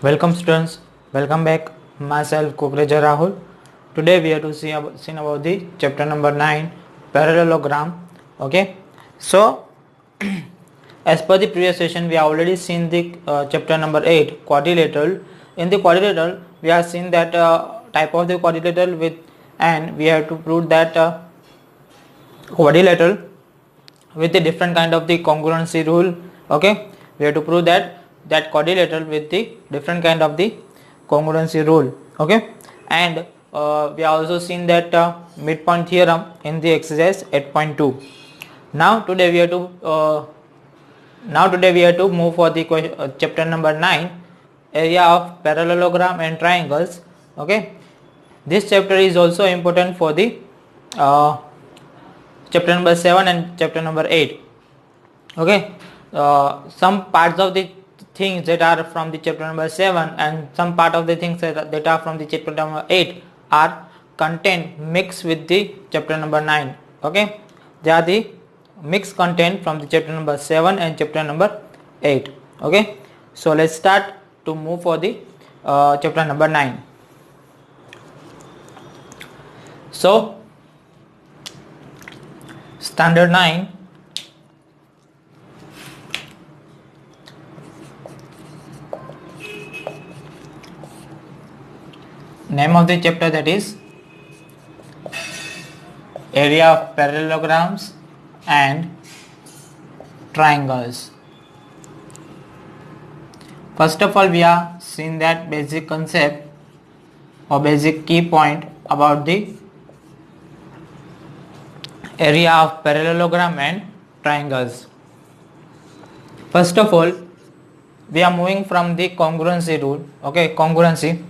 Welcome students, welcome back. Myself Kukreja Rahul. Today we have to see about the chapter number 9 parallelogram. Okay, so as per the previous session we have already seen the chapter number 8 quadrilateral. In the quadrilateral we have seen that type of the quadrilateral with, and we have to prove that quadrilateral with the different kind of the congruency rule. Okay, we have to prove that quadrilateral with the different kind of the congruency rule. Okay, and we have also seen that midpoint theorem in the exercise 8.2. Now today we have to move for the chapter number 9, area of parallelogram and triangles. Okay, this chapter is also important for the uh, chapter number 7 and chapter number 8. Okay, some parts of the things that are from the chapter number 7 and some part of the things that are from the chapter number 8 are content mixed with the chapter number 9. Okay, they are the mixed content from the chapter number 7 and chapter number 8. Okay, so let's start to move for the chapter number 9. So standard 9, name of the chapter, that is area of parallelograms and triangles. First of all, we have seen that basic concept or basic key point about the area of parallelogram and triangles. First of all, we are moving from the congruency rule. Okay, congruency.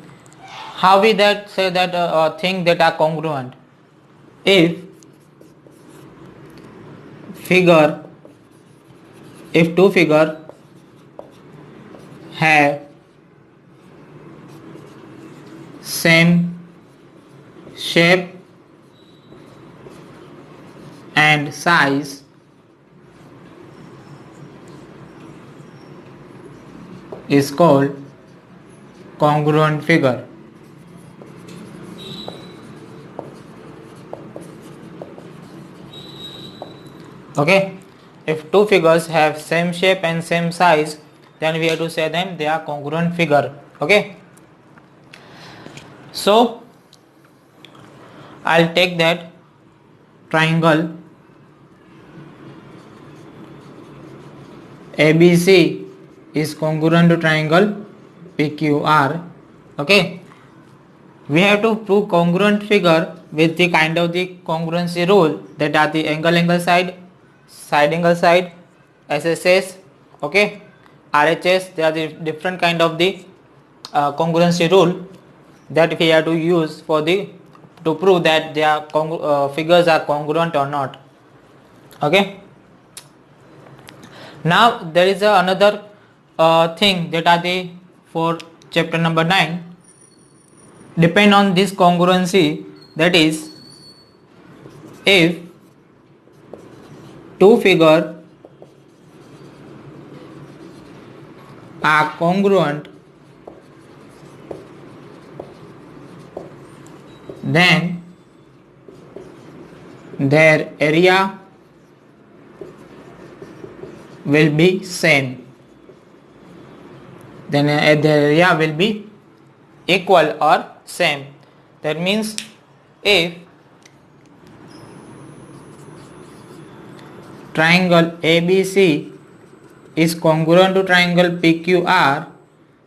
How we that say that things that are congruent? If two figure have same shape and size, is called congruent figure. Okay, if two figures have same shape and same size, then we have to say them they are congruent figure. Okay, so I'll take that triangle ABC is congruent to triangle PQR. Okay, we have to prove congruent figure with the kind of the congruency rule, that are the angle side, side angle side, SSS, okay, RHS. They are the different kind of the congruency rule that we have to use for the to prove that their figures are congruent or not. Okay, now there is another thing that are the for chapter number 9 depend on this congruency, that is if two figure are congruent, then their area will be same, then the area will be equal or same. That means if triangle ABC is congruent to triangle PQR,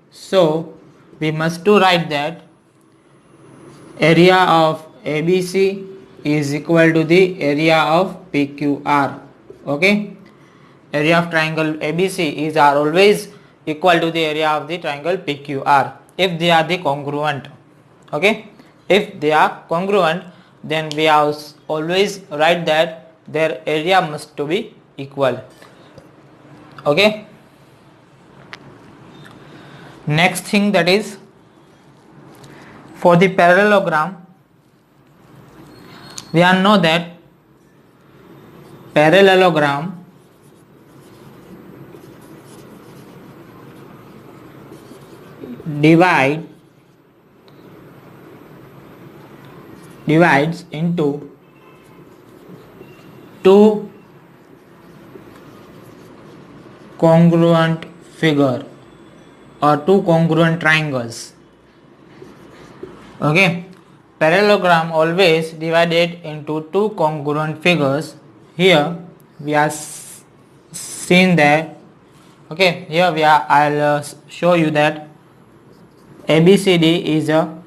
so we must to write that area of ABC is equal to the area of PQR. Okay, area of triangle ABC is always equal to the area of the triangle PQR if they are the congruent. Okay, if they are congruent, then we always write that their area must to be equal. Okay, next thing, that is for the parallelogram, we all know that parallelogram divides into two congruent figure or two congruent triangles. Okay, parallelogram always divided into two congruent figures. Here we are seen that. Okay, here we are. I'll show you that ABCD is a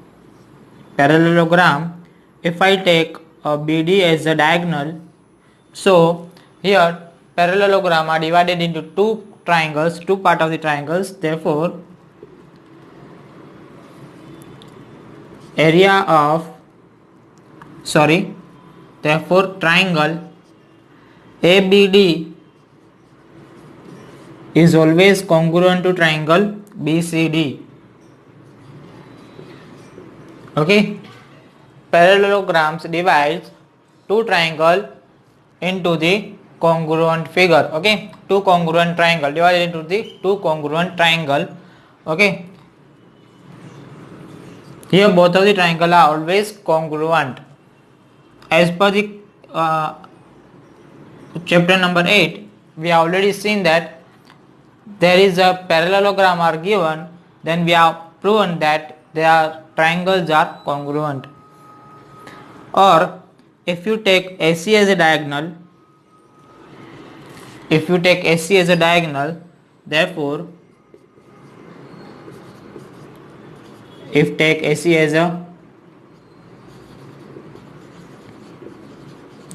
parallelogram. If I take a BD as a diagonal, so here parallelogram are divided into two triangles, two part of the triangles. Therefore, triangle ABD is always congruent to triangle BCD. Okay, parallelograms divides two triangle into the congruent figure. Okay, two congruent triangle divided into the two congruent triangle. Okay, here both of the triangle are always congruent. As per the chapter number 8, we have already seen that there is a parallelogram are given, then we have proven that their triangles are congruent. Or if you take AC as a diagonal, therefore if take AC as a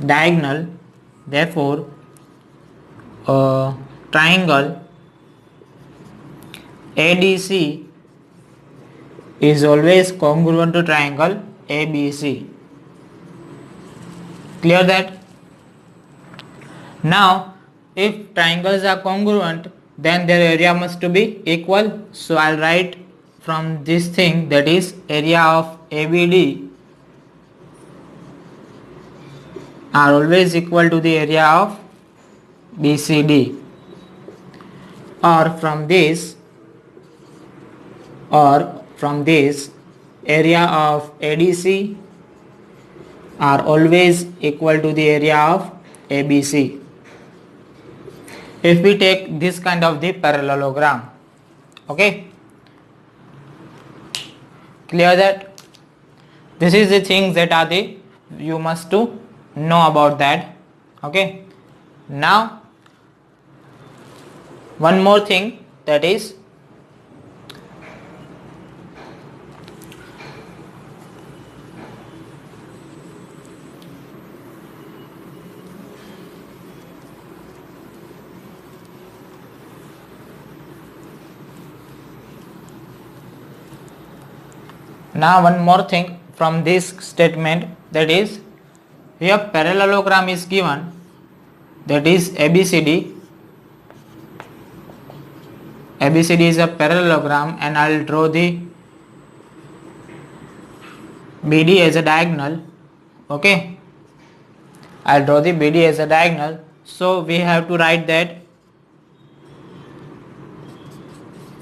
diagonal, therefore triangle ADC is always congruent to triangle ABC. Clear that? Now if triangles are congruent, then their area must to be equal. So I'll write from this thing, that is area of ABD are always equal to the area of BCD. Or from this area of ADC are always equal to the area of ABC. If we take this kind of the parallelogram. Okay, clear that? This is the things that are the you must to know about that. Okay, now one more thing, that is from this statement, that is here parallelogram is given, that is ABCD is a parallelogram, and I will draw the BD as a diagonal. Okay, I will draw the BD as a diagonal. So we have to write that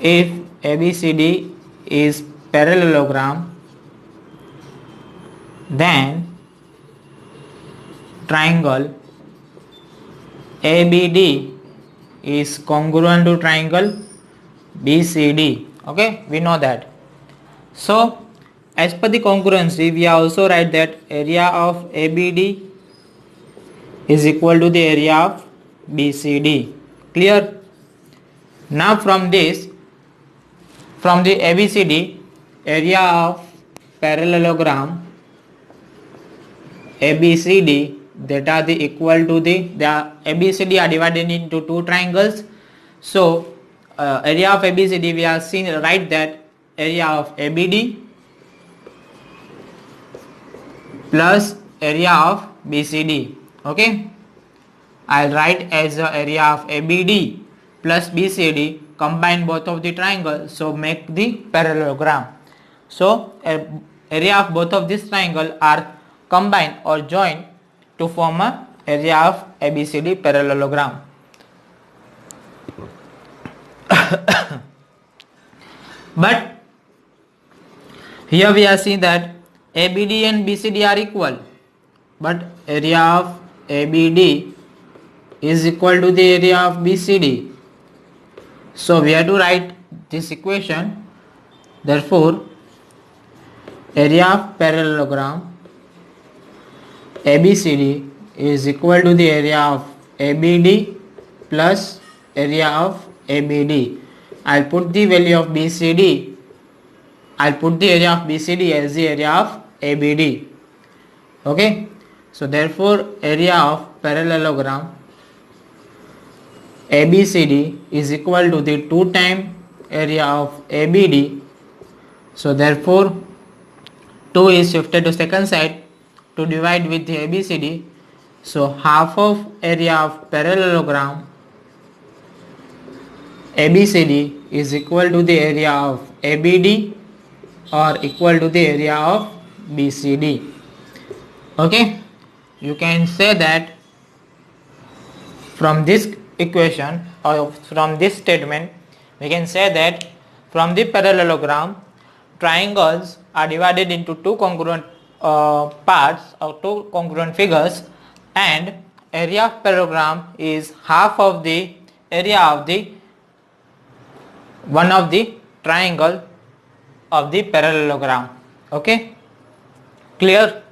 if ABCD is parallelogram, then triangle ABD is congruent to triangle BCD. Okay, we know that. So as per the congruency, we also write that area of ABD is equal to the area of BCD. Clear? Now from this, from the ABCD, area of parallelogram ABCD, that are the equal to the ABCD are divided into two triangles. So area of ABCD, we have seen, write that area of ABD plus area of BCD. Okay, I'll write as the area of ABD plus BCD, combine both of the triangles, so make the parallelogram. So area of both of this triangle are combined or joined to form a area of ABCD parallelogram. But here we are seeing that ABD and BCD are equal, but area of ABD is equal to the area of BCD. So we have to write this equation. Therefore, area of parallelogram ABCD is equal to the area of ABD plus area of ABD. I'll put the value of BCD. I'll put the area of BCD as the area of ABD. Okay. So therefore, area of parallelogram ABCD is equal to the 2 times area of ABD. So therefore, 2 is shifted to second side to divide with the ABCD. So half of area of parallelogram ABCD is equal to the area of ABD or equal to the area of BCD. Okay, you can say that from this equation or from this statement we can say that from the parallelogram triangles are divided into two congruent parts or two congruent figures, and area of parallelogram is half of the area of the one of the triangle of the parallelogram. Okay, clear?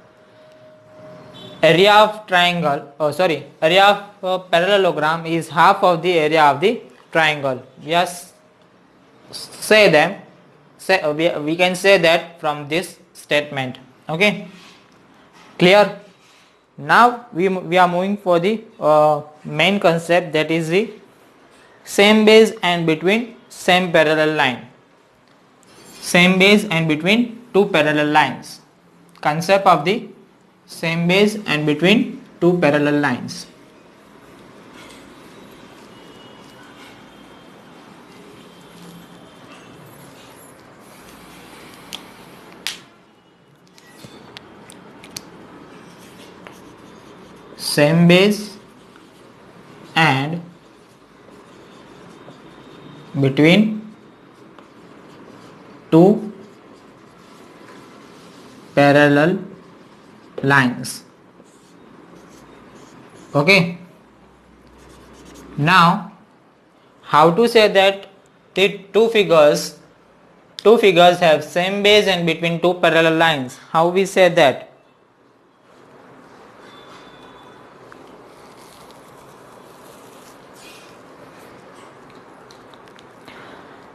Area of triangle, area of parallelogram is half of the area of the triangle. Yes, we can say that from this statement. Okay, clear? Now we are moving for the main concept, that is the same base and between same parallel line. Same base and between two parallel lines. Concept of the same base and between two parallel lines. Same base and between two parallel lines. Okay, now how to say that the two figures have same base and between two parallel lines? How we say that?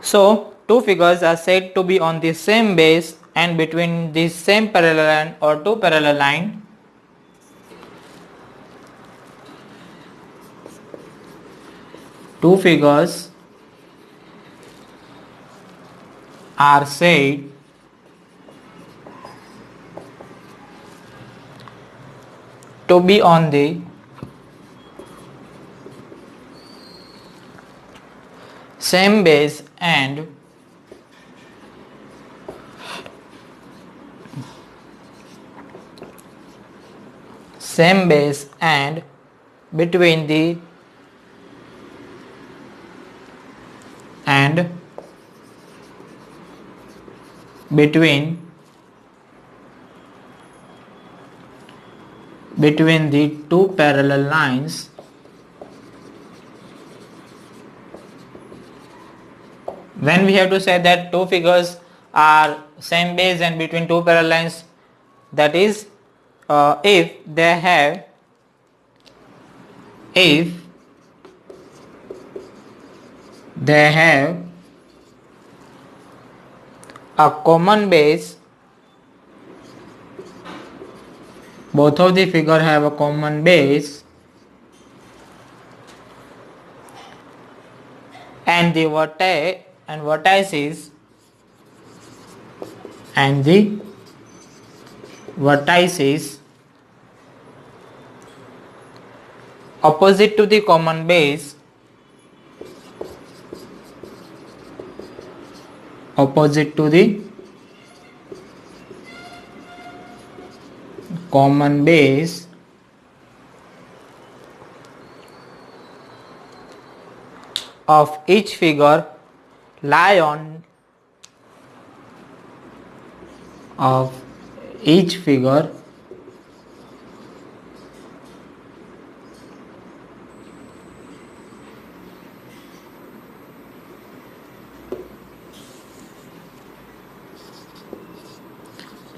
So two figures are said to be on the same base and between the same parallel line or two parallel line. Two figures are said to be on the same base and between the two parallel lines. When we have to say that two figures are same base and between two parallel lines, that is if they have a common base, both of the figure have a common base, and the vertices opposite to the common base of each figure lie on of each figure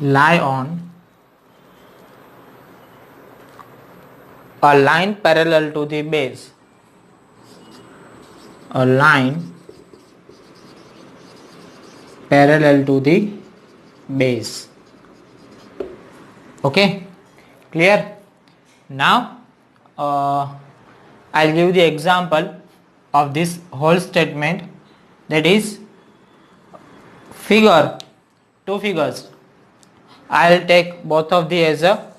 lie on a line parallel to the base. A line parallel to the base. Okay, clear? Now I'll give the example of this whole statement, that is two figures. I'll take both of the as a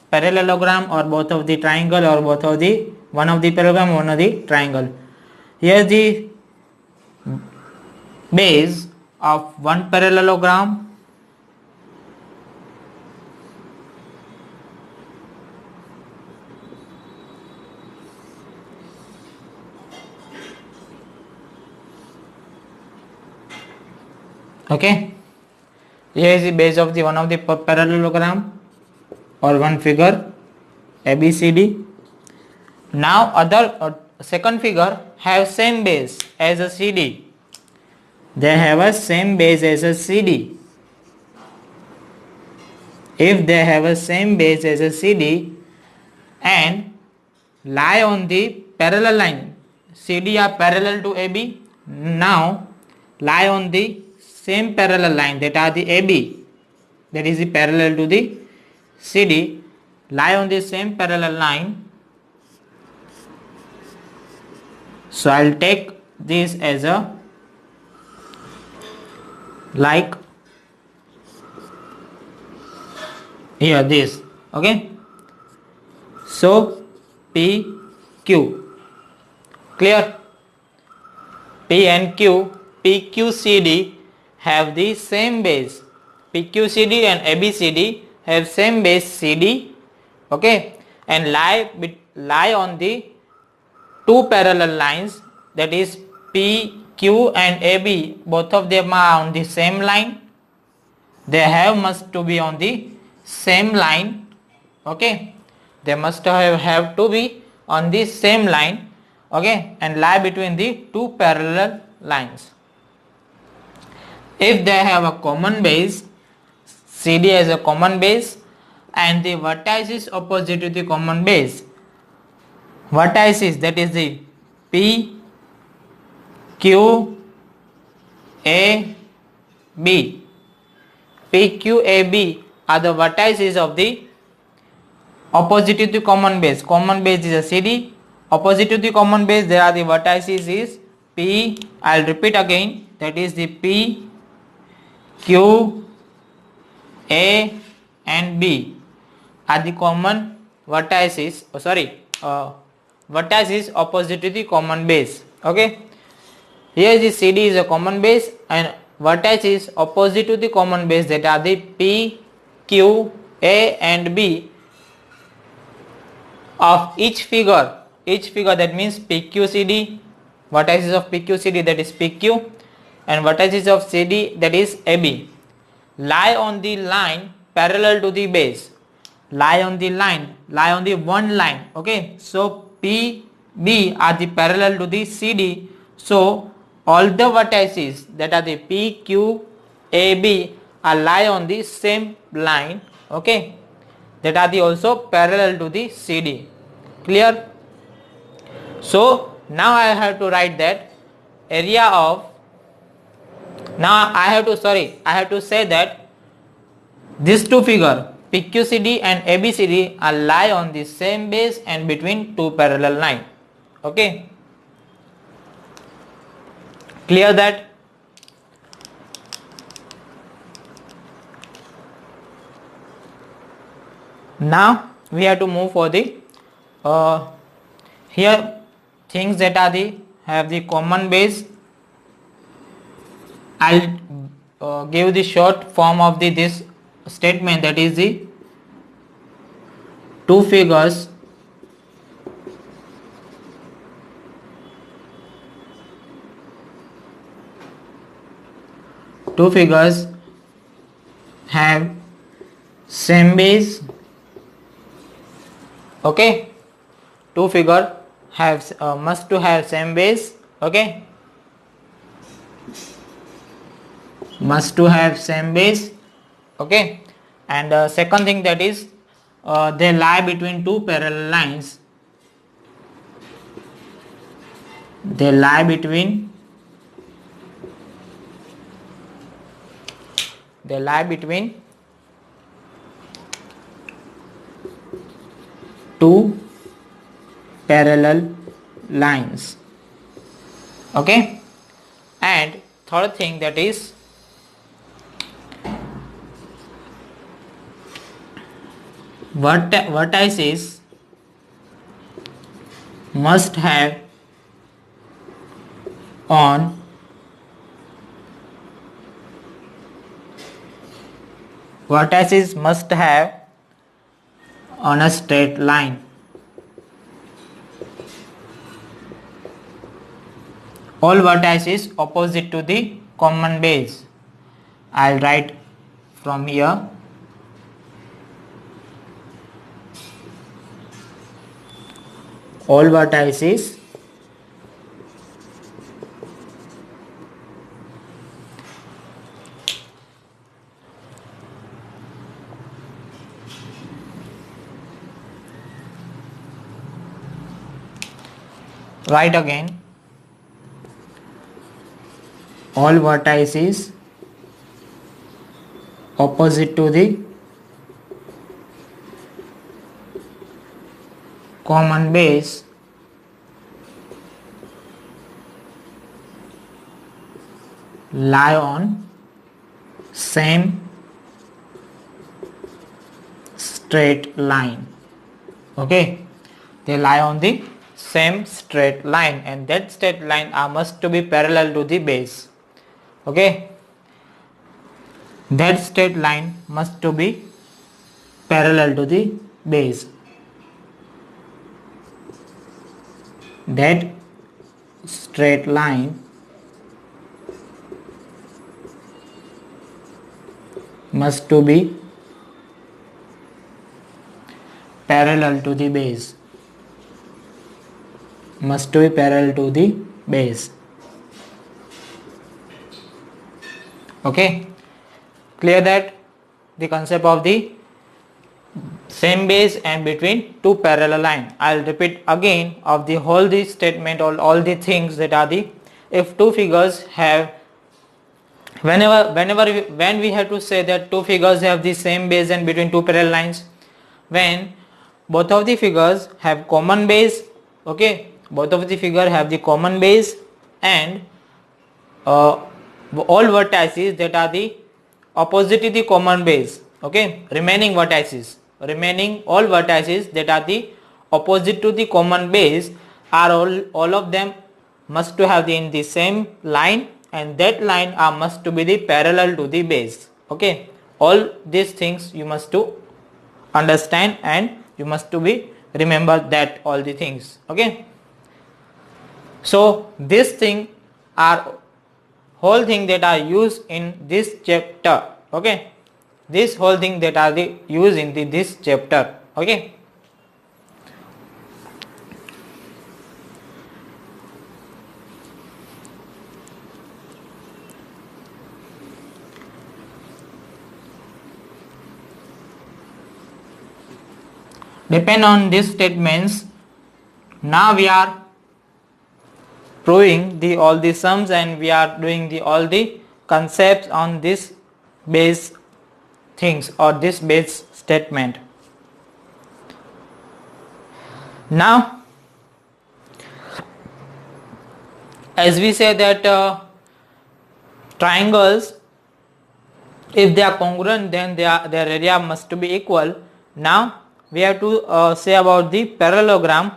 parallelogram, or both of the triangle, or both of the one of the parallelogram, one of the triangle. Here is the base of one parallelogram, okay. Here is the base of the one of the parallelogram or one figure ABCD. Now second figure have same base as a CD. They have a same base as a CD. If they have a same base as a CD and lie on the parallel line, CD are parallel to AB. Now lie on the same parallel line, that are the AB, that is the parallel to the CD, lie on the same parallel line. So I'll take this as a like here this, okay. So PQ, clear? P and Q, PQCD have the same base. PQCD and ABCD have same base CD, okay, and lie on the two parallel lines, that is PQ and AB. Both of them are on the same line. They must to be on the same line, okay. They must have to be on the same line, okay, and lie between the two parallel lines. If they have a common base, CD has a common base and the vertices opposite to the common base, vertices, that is the P, Q, A, B. P, Q, A, B are the vertices of the opposite to the common base. Common base is a CD. Opposite to the common base, there are the vertices is P. I'll repeat again. That is the P, Q, A, and B are the common vertices. Vertices opposite to the common base. Okay. Here the CD is a common base and vertices opposite to the common base, that are the P, Q, A, and B of each figure. Each figure, that means PQCD, vertices of PQCD, that is PQ, and vertices of CD, that is AB, lie on the line parallel to the base. Lie on the one line, okay. So P, B are the parallel to the CD. So all the vertices, that are the P, Q, A, B are lie on the same line, okay, that are the also parallel to the CD. Clear? So now I have to write that area of, now I have to say that these two figure PQCD and ABCD are lie on the same base and between two parallel line, okay. Clear that? Now we have to move for the here things that are the have the common base. I'll give the short form of this statement, that is the two figures have same base. Okay, two figure have must to have same base. Okay, must to have same base. Okay, and second thing, that is they lie between two parallel lines. They lie between two parallel lines. Okay, and third thing, that is vertices must have on a straight line. All vertices opposite to the common base. I'll write from here. All vertices write again. All vertices opposite to the common base lie on same straight line. Okay, they lie on the same straight line, and that straight line must to be parallel to the base. Okay, that straight line must to be parallel to the base. That straight line must to be parallel to the base. Must to be parallel to the base. Okay, clear that the concept of the same base and between two parallel line. I'll repeat again of the whole this statement, all the things that are the, if two figures have, when we have to say that two figures have the same base and between two parallel lines, when both of the figures have common base. Okay, both of the figure have the common base, and all vertices that are the opposite to the common base. Okay, remaining all vertices that are the opposite to the common base are all of them must to have in the same line, and that line must to be the parallel to the base. Okay, all these things you must to understand, and you must to be remember that all the things. Okay, so this thing are whole thing that are used in this chapter. Okay, this whole thing that are the used in this chapter. Okay, depend on these statements. Now we are proving all the sums, and we are doing all the concepts on this base things or this base statement. Now, as we say that triangles, if they are congruent, then their area must be equal. Now we have to say about the parallelogram.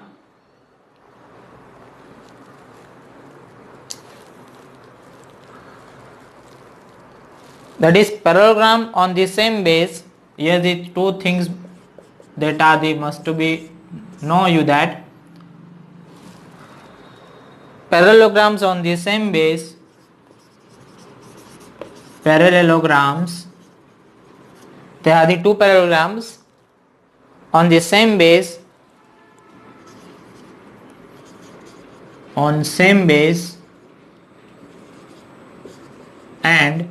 That is parallelogram on the same base. Here the two things that are the must to be know you that parallelograms on the same base, parallelograms There are the two parallelograms on the same base, and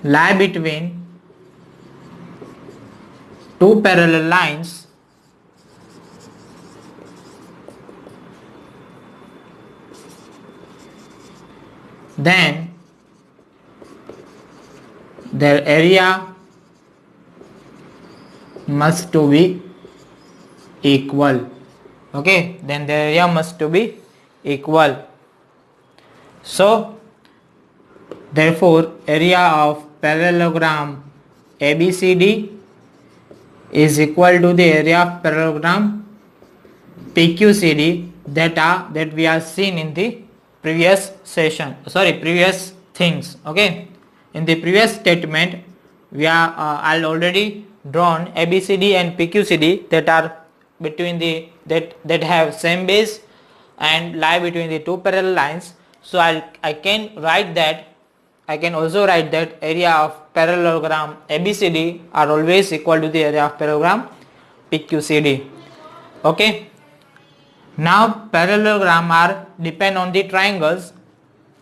lie between two parallel lines, then their area must to be equal. Okay, then the area must to be equal. So therefore area of parallelogram ABCD is equal to the area of parallelogram PQCD that we have seen in the previous previous things. Okay, in the previous statement we are already drawn ABCD and PQCD that are between the that have same base and lie between the two parallel lines. So I can also write that area of parallelogram ABCD are always equal to the area of parallelogram PQCD. Okay, now parallelogram are depend on the triangles.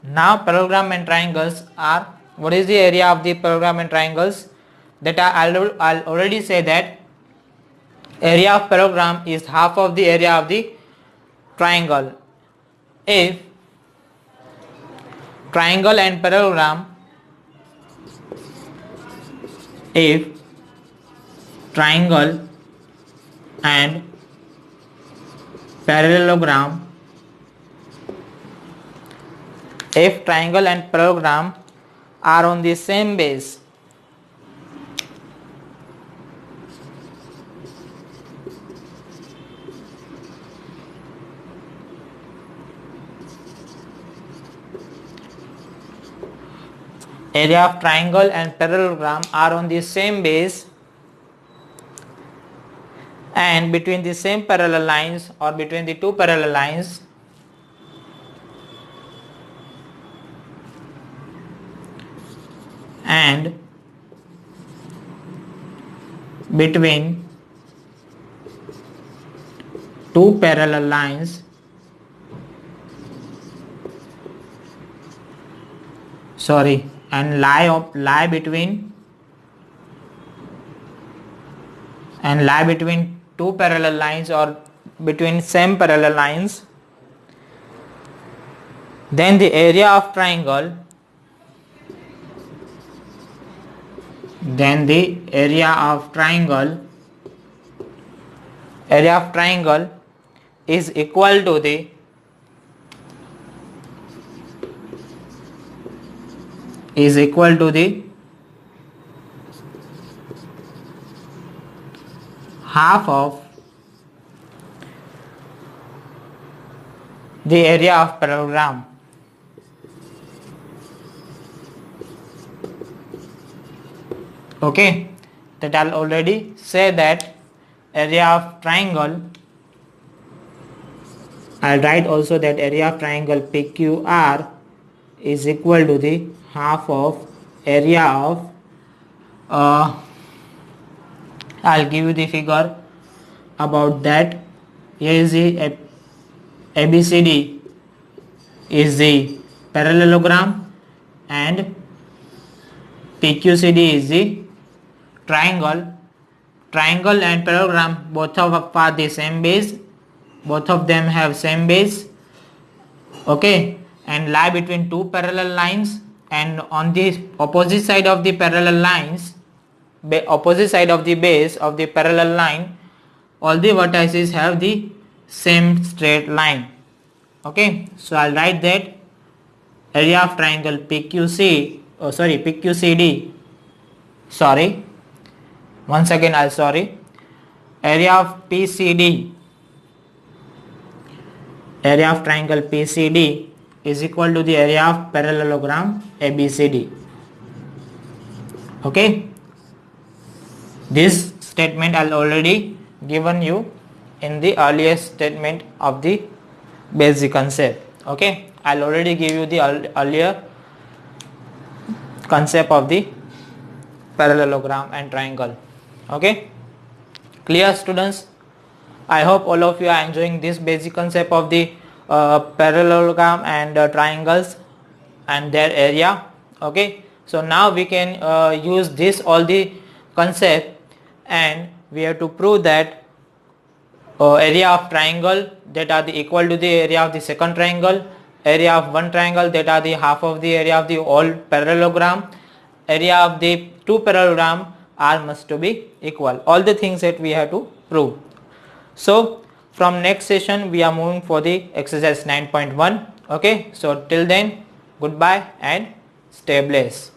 Now parallelogram and triangles are, what is the area of the parallelogram and triangles? That I'll already say that area of parallelogram is half of the area of the triangle. If triangle and parallelogram if triangle and parallelogram are on the same base, area of triangle and parallelogram are on the same base, and between the same parallel lines or between the two parallel lines and between two parallel lines and lie between two parallel lines or between same parallel lines, then the area of triangle is equal to the half of the area of parallelogram. Okay, that I'll already say that area of triangle, I'll write also that area of triangle PQR is equal to the half of area of I'll give you the figure about that. Here is the ABCD is the parallelogram and PQCD is the triangle. Triangle and parallelogram both of are the same base, both of them have same base. Okay, and lie between two parallel lines, and on the opposite side of the parallel lines, opposite side of the base of the parallel line, all the vertices have the same straight line. Okay, so I'll write that area of triangle PQCD, area of PCD, area of triangle PCD is equal to the area of parallelogram ABCD. Okay, this statement I'll already given you in the earlier statement of the basic concept. Okay, I'll already give you the earlier concept of the parallelogram and triangle. Okay, clear students? I hope all of you are enjoying this basic concept of the parallelogram and triangles and their area. Okay, so now we can use this all the concept, and we have to prove that area of triangle that are the equal to the area of the second triangle, area of one triangle that are the half of the area of the all parallelogram, area of the two parallelogram are must to be equal. All the things that we have to prove. So from next session we are moving for the exercise 9.1. Okay, so till then, goodbye and stay blessed.